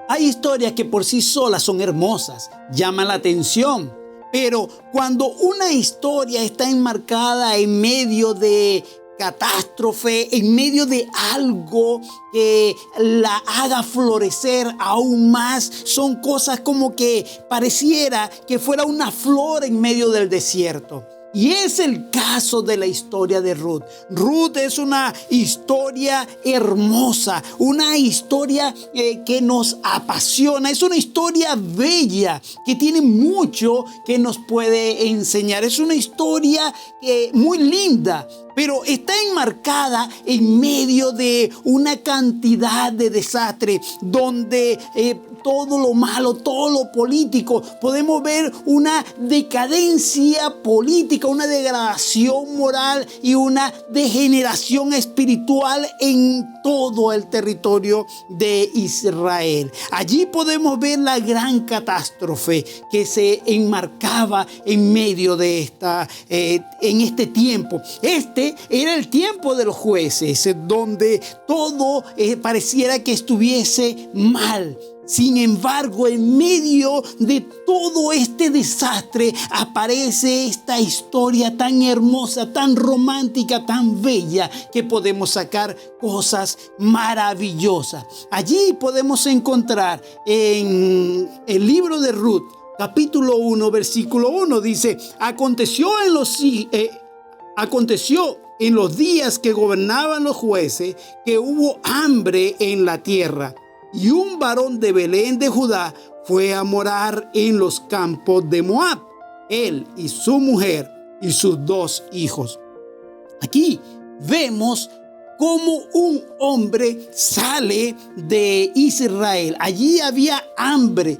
Hay historias que por sí solas son hermosas, llaman la atención, pero cuando una historia está enmarcada en medio de catástrofe, en medio de algo que la haga florecer aún más, son cosas como que pareciera que fuera una flor en medio del desierto. Y es el caso de la historia de Ruth. Ruth es una historia hermosa, una historia que nos apasiona, es una historia bella que tiene mucho que nos puede enseñar. Es una historia muy linda, pero está enmarcada en medio de una cantidad de desastre donde todo lo malo, todo lo político, podemos ver una decadencia política, una degradación moral y una degeneración espiritual en todo el territorio de Israel. Allí podemos ver la gran catástrofe que se enmarcaba en medio de en este tiempo. Este era el tiempo de los jueces, donde todo pareciera que estuviese mal. Sin embargo, en medio de todo este desastre aparece esta historia tan hermosa, tan romántica, tan bella, que podemos sacar cosas maravillosas. Allí podemos encontrar en el libro de Ruth, capítulo 1, versículo 1, dice: Aconteció en los días que gobernaban los jueces que hubo hambre en la tierra. Y un varón de Belén de Judá fue a morar en los campos de Moab, él y su mujer y sus 2 hijos. Aquí vemos cómo un hombre sale de Israel. Allí había hambre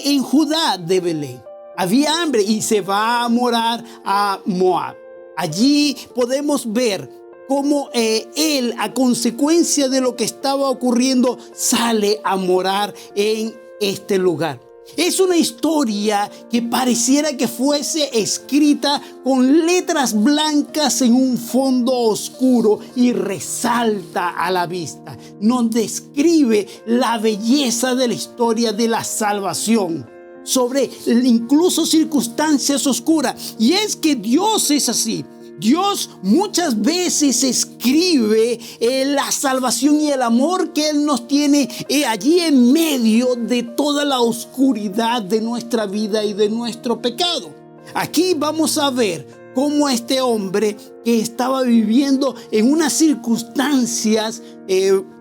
en Judá de Belén. Había hambre y se va a morar a Moab. Allí podemos ver cómo él, a consecuencia de lo que estaba ocurriendo, sale a morar en este lugar. Es una historia que pareciera que fuese escrita con letras blancas en un fondo oscuro y resalta a la vista. Nos describe la belleza de la historia de la salvación sobre incluso circunstancias oscuras. Y es que Dios es así. Dios muchas veces escribe la salvación y el amor que Él nos tiene allí en medio de toda la oscuridad de nuestra vida y de nuestro pecado. Aquí vamos a ver cómo este hombre que estaba viviendo en unas circunstancias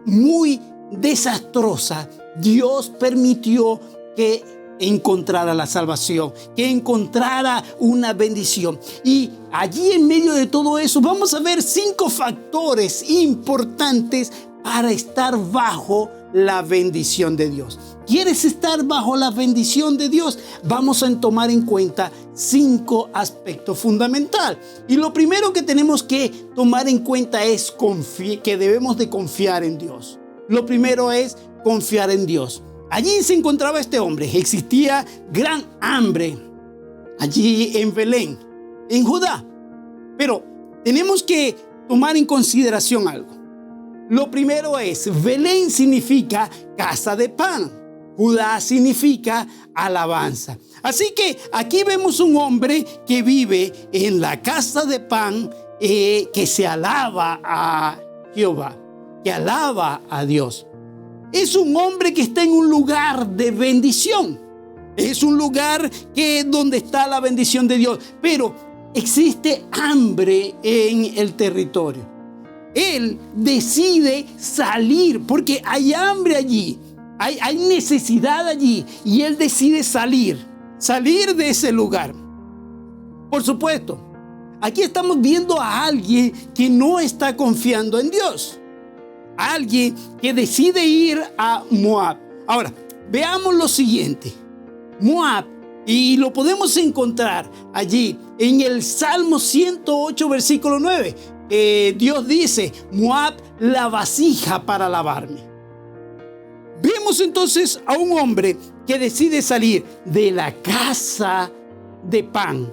muy desastrosas, Dios permitió que encontrara la salvación, que encontrara una bendición. Y allí en medio de todo eso vamos a ver 5 factores importantes para estar bajo la bendición de Dios. ¿Quieres estar bajo la bendición de Dios? Vamos a tomar en cuenta 5 aspectos fundamentales. Y lo primero que tenemos que tomar en cuenta es que debemos de confiar en Dios. Lo primero es confiar en Dios. Allí se encontraba este hombre. Existía gran hambre allí en Belén, en Judá. Pero tenemos que tomar en consideración algo. Lo primero es, Belén significa casa de pan. Judá significa alabanza. Así que aquí vemos un hombre que vive en la casa de pan, que se alaba a Jehová, que alaba a Dios. Es un hombre que está en un lugar de bendición. Es un lugar donde está la bendición de Dios. Pero existe hambre en el territorio. Él decide salir porque hay hambre allí. Hay necesidad allí. Y él decide salir de ese lugar. Por supuesto, aquí estamos viendo a alguien que no está confiando en Dios. Alguien que decide ir a Moab. Ahora, veamos lo siguiente. Moab, y lo podemos encontrar allí en el Salmo 108, versículo 9. Dios dice: Moab, la vasija para lavarme. Vemos entonces a un hombre que decide salir de la casa de pan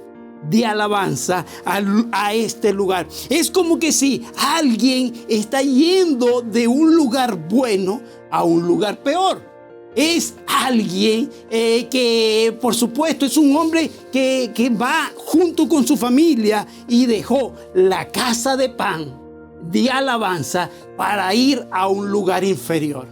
de alabanza a este lugar. Es como que si alguien está yendo de un lugar bueno a un lugar peor. Es alguien que, por supuesto, es un hombre que va junto con su familia y dejó la casa de pan de alabanza para ir a un lugar inferior.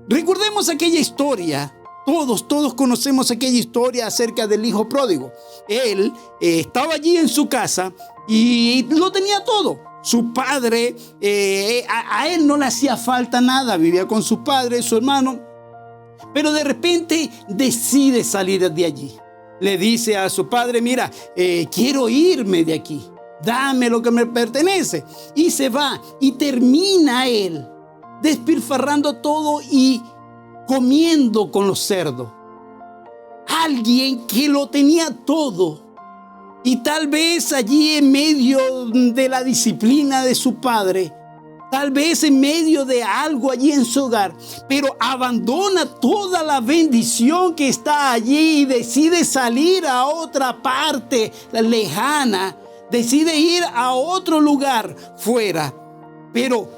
Recordemos aquella historia. Todos conocemos aquella historia acerca del hijo pródigo. Él estaba allí en su casa y lo tenía todo. Su padre, a él no le hacía falta nada, vivía con su padre, su hermano, pero de repente decide salir de allí. Le dice a su padre: mira, quiero irme de aquí, dame lo que me pertenece. Y se va y termina él despilfarrando todo y comiendo con los cerdos. Alguien que lo tenía todo. Y tal vez allí en medio de la disciplina de su padre, tal vez en medio de algo allí en su hogar, pero abandona toda la bendición que está allí y decide salir a otra parte lejana, decide ir a otro lugar fuera, pero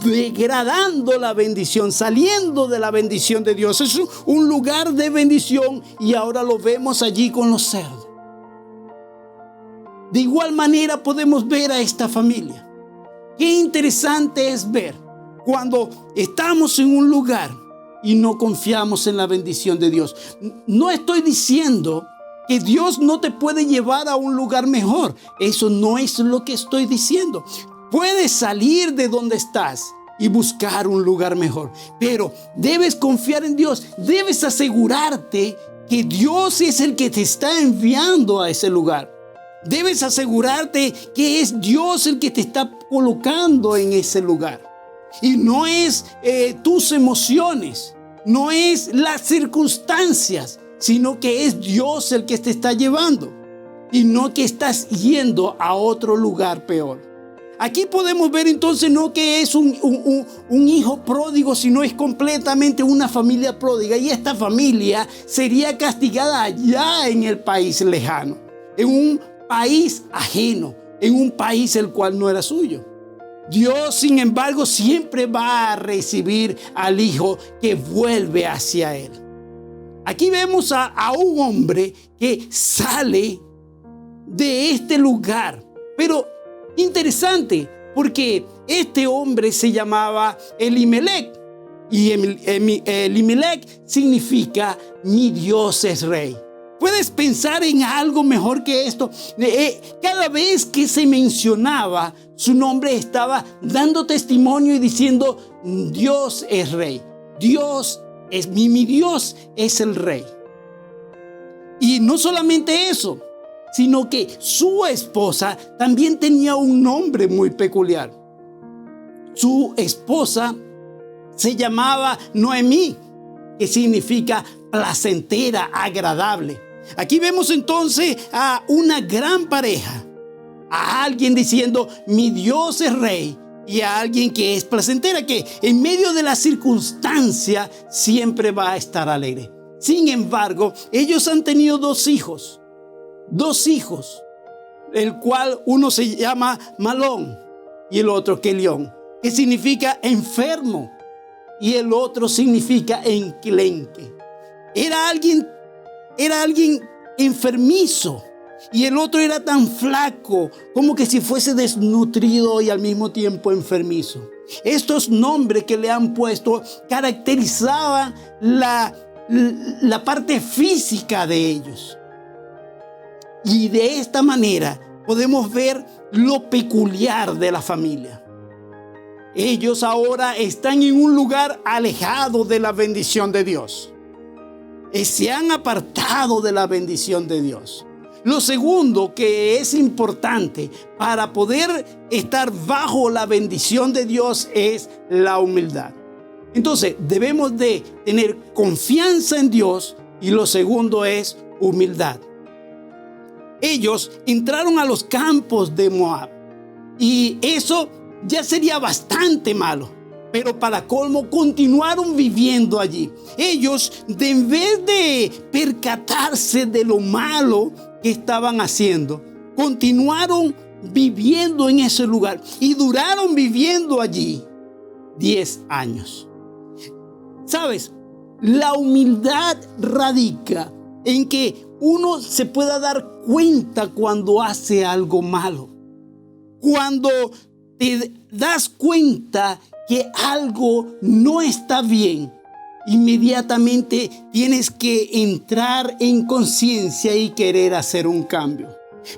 degradando la bendición, saliendo de la bendición de Dios. Es un lugar de bendición y ahora lo vemos allí con los cerdos. De igual manera podemos ver a esta familia. Qué interesante es ver cuando estamos en un lugar y no confiamos en la bendición de Dios. No estoy diciendo que Dios no te puede llevar a un lugar mejor. Eso no es lo que estoy diciendo. Puedes salir de donde estás y buscar un lugar mejor, pero debes confiar en Dios. Debes asegurarte que Dios es el que te está enviando a ese lugar. Debes asegurarte que es Dios el que te está colocando en ese lugar. Y no es tus emociones, no es las circunstancias, sino que es Dios el que te está llevando. Y no que estás yendo a otro lugar peor. Aquí podemos ver entonces no que es un hijo pródigo, sino es completamente una familia pródiga. Y esta familia sería castigada allá en el país lejano, en un país ajeno, en un país el cual no era suyo. Dios, sin embargo, siempre va a recibir al hijo que vuelve hacia él. Aquí vemos a un hombre que sale de este lugar, pero interesante, porque este hombre se llamaba Elimelech, y Elimelech significa mi Dios es rey. ¿Puedes pensar en algo mejor que esto? Cada vez que se mencionaba su nombre estaba dando testimonio y diciendo: Dios es rey. Dios es mi Dios es el rey. Y no solamente eso, sino que su esposa también tenía un nombre muy peculiar. Su esposa se llamaba Noemí, que significa placentera, agradable. Aquí vemos entonces a una gran pareja, a alguien diciendo mi Dios es rey, y a alguien que es placentera, que en medio de la circunstancia siempre va a estar alegre. Sin embargo, ellos han tenido dos hijos, el cual uno se llama Malón y el otro Kelión, que significa enfermo, y el otro significa enclenque. Era alguien enfermizo, y el otro era tan flaco como que si fuese desnutrido y al mismo tiempo enfermizo. Estos nombres que le han puesto caracterizaban la parte física de ellos. Y de esta manera podemos ver lo peculiar de la familia. Ellos ahora están en un lugar alejado de la bendición de Dios. Se han apartado de la bendición de Dios. Lo segundo que es importante para poder estar bajo la bendición de Dios es la humildad. Entonces debemos de tener confianza en Dios, y lo segundo es humildad. Ellos entraron a los campos de Moab y eso ya sería bastante malo. Pero para colmo continuaron viviendo allí. Ellos, en vez de percatarse de lo malo que estaban haciendo, continuaron viviendo en ese lugar y duraron viviendo allí 10 años. ¿Sabes? La humildad radica en que uno se pueda dar cuenta cuando hace algo malo. Cuando te das cuenta que algo no está bien, inmediatamente tienes que entrar en conciencia y querer hacer un cambio.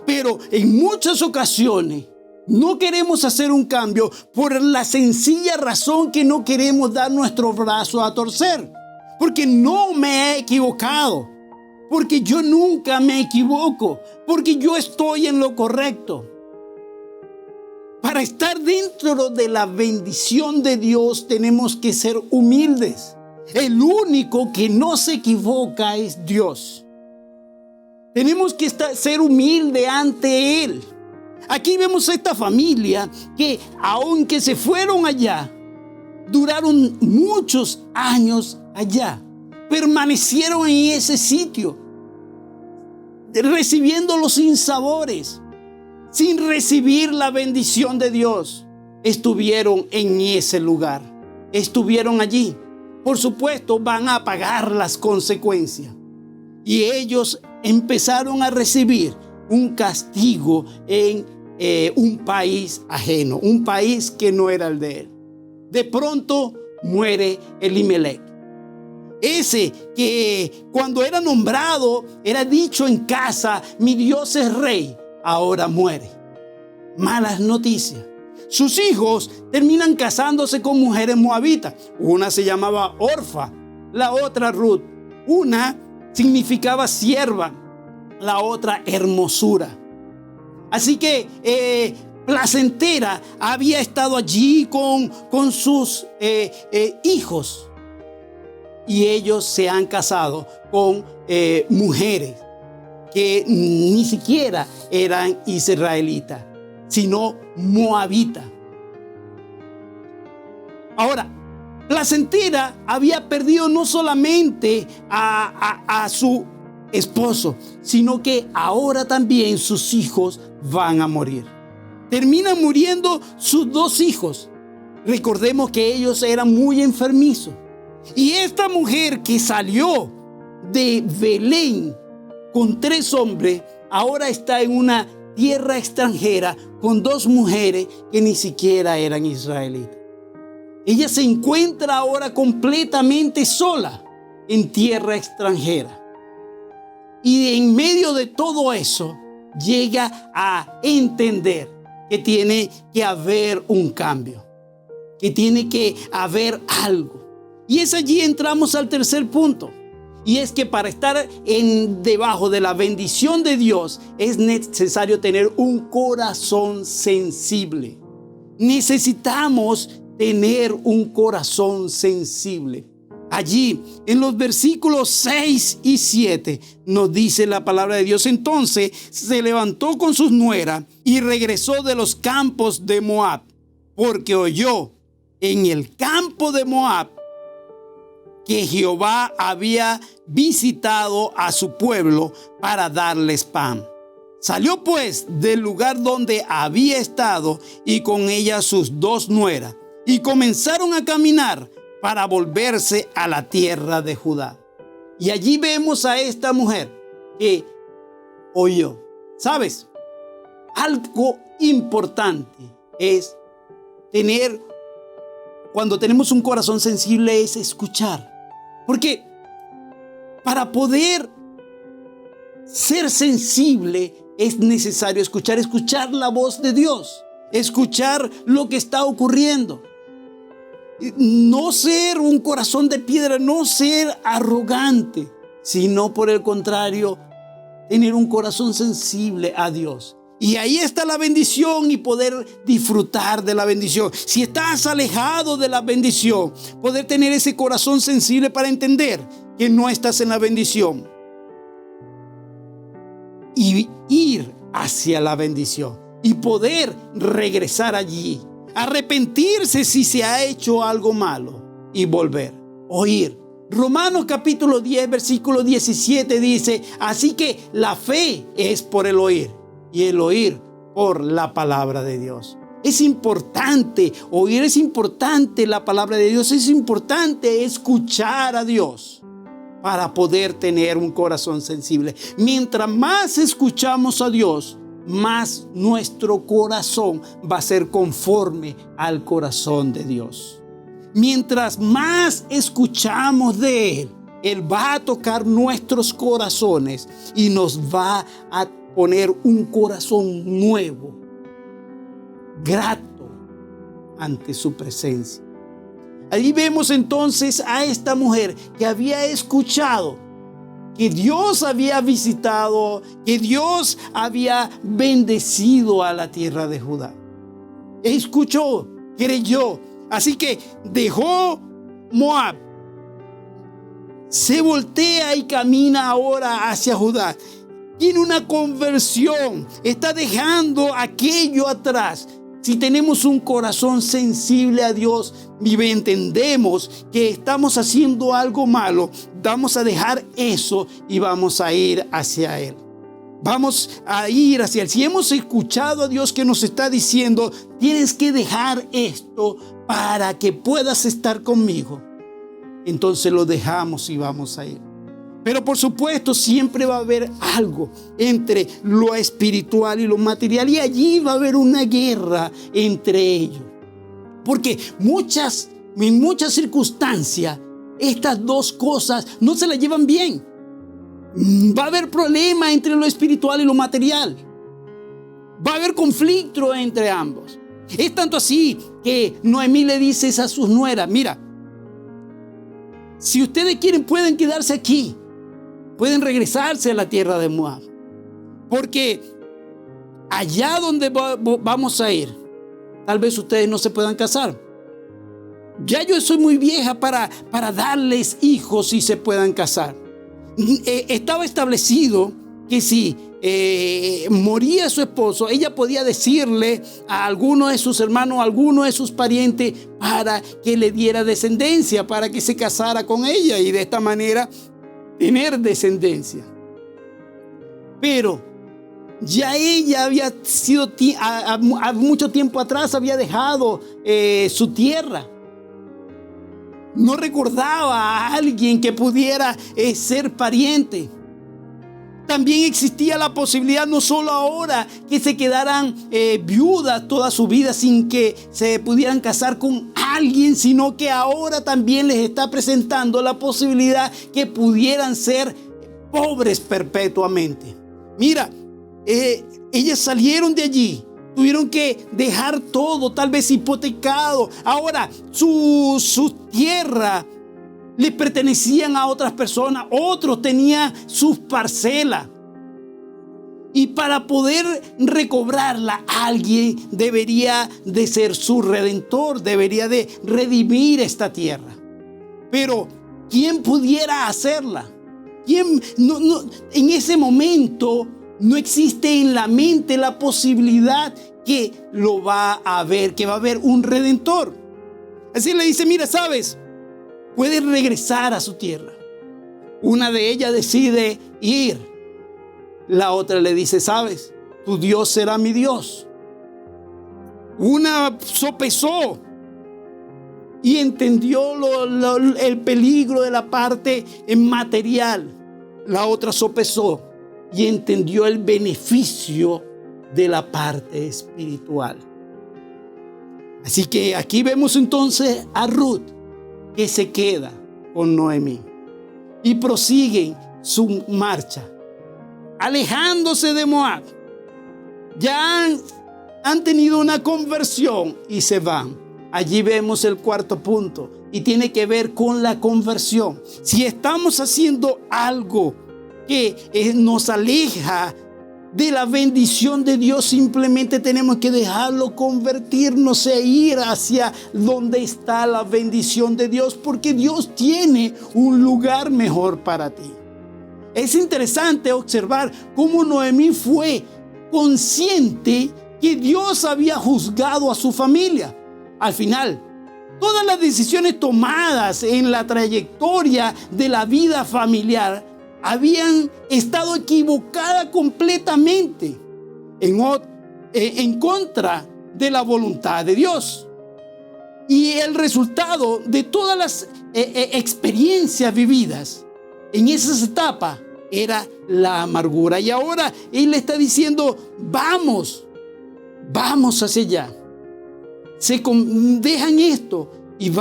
Pero en muchas ocasiones no queremos hacer un cambio por la sencilla razón que no queremos dar nuestro brazo a torcer. Porque no me he equivocado. Porque yo nunca me equivoco. Porque yo estoy en lo correcto. Para estar dentro de la bendición de Dios tenemos que ser humildes. El único que no se equivoca es Dios. Tenemos que ser humildes ante Él. Aquí vemos a esta familia que, aunque se fueron allá, duraron muchos años allá. Permanecieron en ese sitio, recibiendo los sinsabores, sin recibir la bendición de Dios. Estuvieron en ese lugar, estuvieron allí. Por supuesto, van a pagar las consecuencias. Y ellos empezaron a recibir un castigo en un país ajeno, un país que no era el de él. De pronto muere Elimelech. Ese que cuando era nombrado, era dicho en casa, mi Dios es rey, ahora muere. Malas noticias. Sus hijos terminan casándose con mujeres moabitas. Una se llamaba Orfa, la otra Ruth. Una significaba sierva, la otra hermosura. Así que Placentera había estado allí con sus hijos. Y ellos se han casado con mujeres que ni siquiera eran israelitas, sino moabitas. Ahora, Placentera había perdido no solamente a su esposo, sino que ahora también sus hijos van a morir. Terminan muriendo sus 2 hijos. Recordemos que ellos eran muy enfermizos. Y esta mujer que salió de Belén con 3 hombres, ahora está en una tierra extranjera con 2 mujeres que ni siquiera eran israelitas. Ella se encuentra ahora completamente sola en tierra extranjera. Y en medio de todo eso, llega a entender que tiene que haber un cambio, que tiene que haber algo. Y es allí entramos al tercer punto. Y es que para estar debajo de la bendición de Dios es necesario tener un corazón sensible. Necesitamos tener un corazón sensible. Allí en los versículos 6 y 7 nos dice la palabra de Dios. Entonces se levantó con sus nueras y regresó de los campos de Moab, porque oyó en el campo de Moab que Jehová había visitado a su pueblo para darles pan. Salió pues del lugar donde había estado y con ella sus 2 nueras y comenzaron a caminar para volverse a la tierra de Judá. Y allí vemos a esta mujer que oyó. ¿Sabes? Algo importante es cuando tenemos un corazón sensible, es escuchar. Porque para poder ser sensible es necesario escuchar la voz de Dios, escuchar lo que está ocurriendo. No ser un corazón de piedra, no ser arrogante, sino por el contrario, tener un corazón sensible a Dios. Y ahí está la bendición y poder disfrutar de la bendición. Si estás alejado de la bendición, poder tener ese corazón sensible para entender que no estás en la bendición. Y ir hacia la bendición y poder regresar allí. Arrepentirse si se ha hecho algo malo y volver. Oír Romanos capítulo 10, versículo 17 dice: así que la fe es por el oír y el oír por la palabra de Dios. Es importante oír, es importante la palabra de Dios, es importante escuchar a Dios para poder tener un corazón sensible. Mientras más escuchamos a Dios, más nuestro corazón va a ser conforme al corazón de Dios. Mientras más escuchamos de Él, Él va a tocar nuestros corazones y nos va a poner un corazón nuevo, grato ante su presencia. Allí vemos entonces a esta mujer que había escuchado que Dios había visitado, que Dios había bendecido a la tierra de Judá. Escuchó, creyó, así que dejó Moab, se voltea y camina ahora hacia Judá. Tiene una conversión, está dejando aquello atrás. Si tenemos un corazón sensible a Dios y entendemos que estamos haciendo algo malo, vamos a dejar eso y vamos a ir hacia Él. Vamos a ir hacia Él. Si hemos escuchado a Dios que nos está diciendo: tienes que dejar esto para que puedas estar conmigo, entonces lo dejamos y vamos a ir. Pero por supuesto siempre va a haber algo entre lo espiritual y lo material, y allí va a haber una guerra entre ellos. Porque en muchas circunstancias estas dos cosas no se las llevan bien. Va a haber problema entre lo espiritual y lo material. Va a haber conflicto entre ambos. Es tanto así que Noemí le dice a sus nueras: mira, si ustedes quieren pueden quedarse aquí, pueden regresarse a la tierra de Moab, porque allá donde vamos a ir, tal vez ustedes no se puedan casar. Ya yo soy muy vieja para darles hijos y se puedan casar. Estaba establecido que si moría su esposo, ella podía decirle a alguno de sus hermanos, a alguno de sus parientes, para que le diera descendencia, para que se casara con ella y de esta manera tener descendencia. Pero ya ella había sido, mucho tiempo atrás había dejado su tierra. No recordaba a alguien que pudiera ser pariente. También existía la posibilidad, no solo ahora, que se quedaran viudas toda su vida sin que se pudieran casar con alguien, sino que ahora también les está presentando la posibilidad que pudieran ser pobres perpetuamente. Mira, ellas salieron de allí, tuvieron que dejar todo, tal vez hipotecado. Ahora su tierra les pertenecían a otras personas, otros tenían sus parcelas. Y para poder recobrarla, alguien debería de ser su redentor, debería de redimir esta tierra. Pero ¿quién pudiera hacerla? ¿Quién? En ese momento no existe en la mente la posibilidad que lo va a haber, que va a haber un redentor. Así le dice: mira, ¿sabes? Puede regresar a su tierra. Una de ellas decide ir. La otra le dice: ¿sabes? Tu Dios será mi Dios. Una sopesó y entendió el peligro de la parte material. La otra sopesó y entendió el beneficio de la parte espiritual. Así que aquí vemos entonces a Ruth, que se queda con Noemí y prosiguen su marcha, alejándose de Moab. Ya han tenido una conversión y se van. Allí vemos el cuarto punto y tiene que ver con la conversión. Si estamos haciendo algo que nos aleja de la bendición de Dios, simplemente tenemos que dejarlo convertirnos e ir hacia donde está la bendición de Dios, porque Dios tiene un lugar mejor para ti. Es interesante observar cómo Noemí fue consciente que Dios había juzgado a su familia. Al final, Todas las decisiones tomadas en la trayectoria de la vida familiar habían estado equivocadas completamente en contra de la voluntad de Dios. Y el resultado de todas las experiencias vividas en esas etapas era la amargura. Y ahora Él le está diciendo, vamos hacia allá. Dejan esto y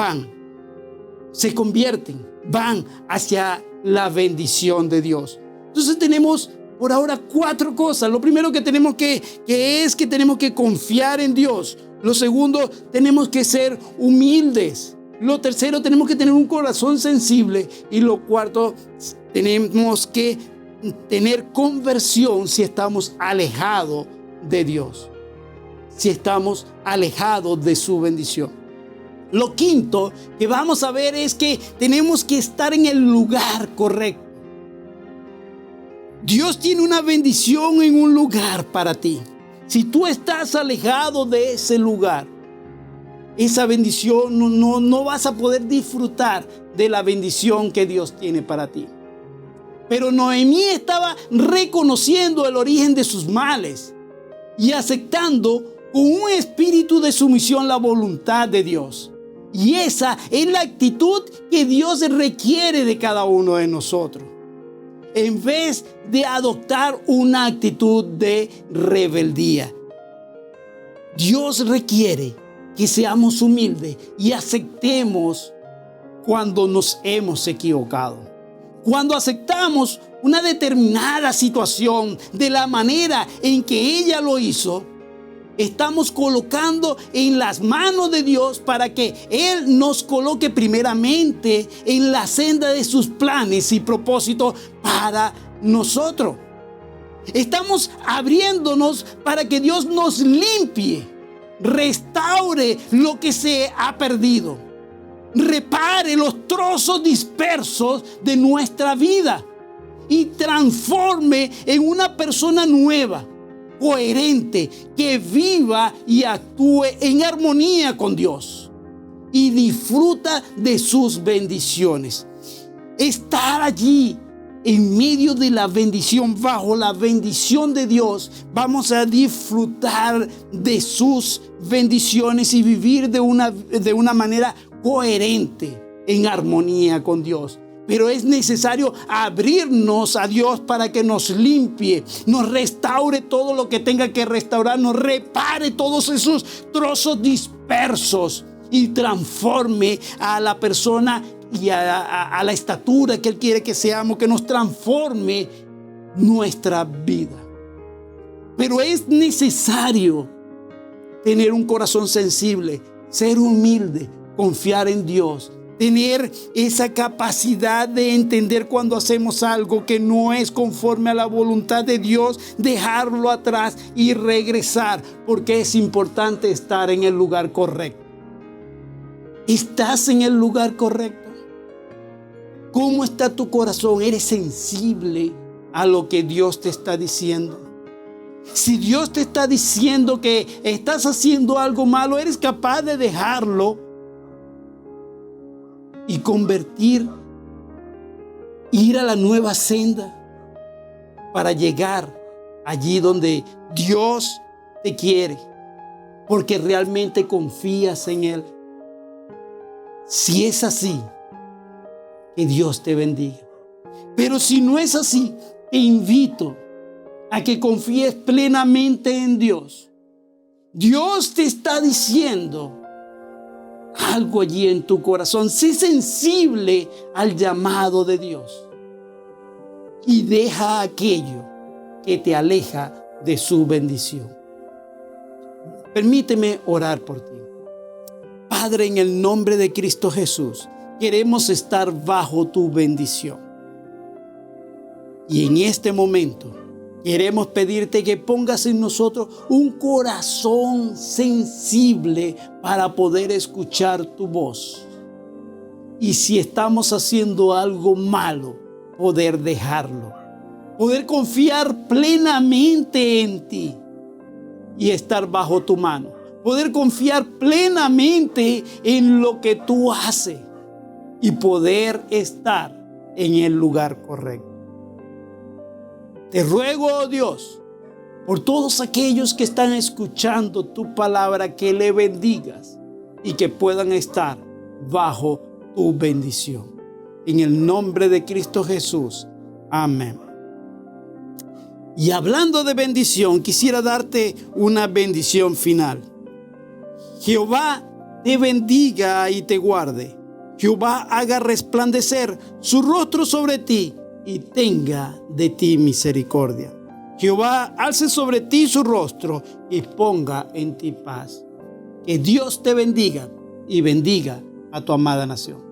se convierten, van hacia la bendición de Dios. Entonces tenemos por ahora 4 cosas. Lo primero que tenemos que tenemos que confiar en Dios. Lo segundo, tenemos que ser humildes. Lo tercero, tenemos que tener un corazón sensible. Y lo cuarto, tenemos que tener conversión si estamos alejados de Dios, si estamos alejados de su bendición. Lo quinto que vamos a ver es que tenemos que estar en el lugar correcto. Dios tiene una bendición en un lugar para ti. Si tú estás alejado de ese lugar, esa bendición no vas a poder disfrutar de la bendición que Dios tiene para ti. Pero Noemí estaba reconociendo el origen de sus males y aceptando con un espíritu de sumisión la voluntad de Dios. Y esa es la actitud que Dios requiere de cada uno de nosotros, en vez de adoptar una actitud de rebeldía. Dios requiere que seamos humildes y aceptemos cuando nos hemos equivocado. Cuando aceptamos una determinada situación de la manera en que ella lo hizo, estamos colocando en las manos de Dios para que Él nos coloque primeramente en la senda de sus planes y propósitos para nosotros. Estamos abriéndonos para que Dios nos limpie, restaure lo que se ha perdido, repare los trozos dispersos de nuestra vida y transforme en una persona nueva, coherente, que viva y actúe en armonía con Dios y disfruta de sus bendiciones. Estar allí en medio de la bendición, bajo la bendición de Dios, vamos a disfrutar de sus bendiciones y vivir de una manera coherente, en armonía con Dios. Pero es necesario abrirnos a Dios para que nos limpie, nos restaure todo lo que tenga que restaurar, nos repare todos esos trozos dispersos y transforme a la persona y a la estatura que Él quiere que seamos, que nos transforme nuestra vida. Pero es necesario tener un corazón sensible, ser humilde, confiar en Dios, tener esa capacidad de entender cuando hacemos algo que no es conforme a la voluntad de Dios, dejarlo atrás y regresar, porque es importante estar en el lugar correcto. ¿Estás en el lugar correcto? ¿Cómo está tu corazón? ¿Eres sensible a lo que Dios te está diciendo? Si Dios te está diciendo que estás haciendo algo malo, ¿eres capaz de dejarlo y ir a la nueva senda para llegar allí donde Dios te quiere, porque realmente confías en Él? Si es así, que Dios te bendiga. Pero si no es así, te invito a que confíes plenamente en Dios. Dios te está diciendo algo allí en tu corazón. Sé sensible al llamado de Dios y deja aquello que te aleja de su bendición. Permíteme orar por ti. Padre, en el nombre de Cristo Jesús, queremos estar bajo tu bendición. Y en este momento queremos pedirte que pongas en nosotros un corazón sensible para poder escuchar tu voz. Y si estamos haciendo algo malo, poder dejarlo. Poder confiar plenamente en ti y estar bajo tu mano. poder confiar plenamente en lo que tú haces y poder estar en el lugar correcto. Te ruego, oh Dios, por todos aquellos que están escuchando tu palabra, que le bendigas y que puedan estar bajo tu bendición. En el nombre de Cristo Jesús. Amén. Y hablando de bendición, quisiera darte una bendición final. Jehová te bendiga y te guarde. Jehová haga resplandecer su rostro sobre ti y tenga de ti misericordia. Jehová alce sobre ti su rostro y ponga en ti paz. Que Dios te bendiga y bendiga a tu amada nación.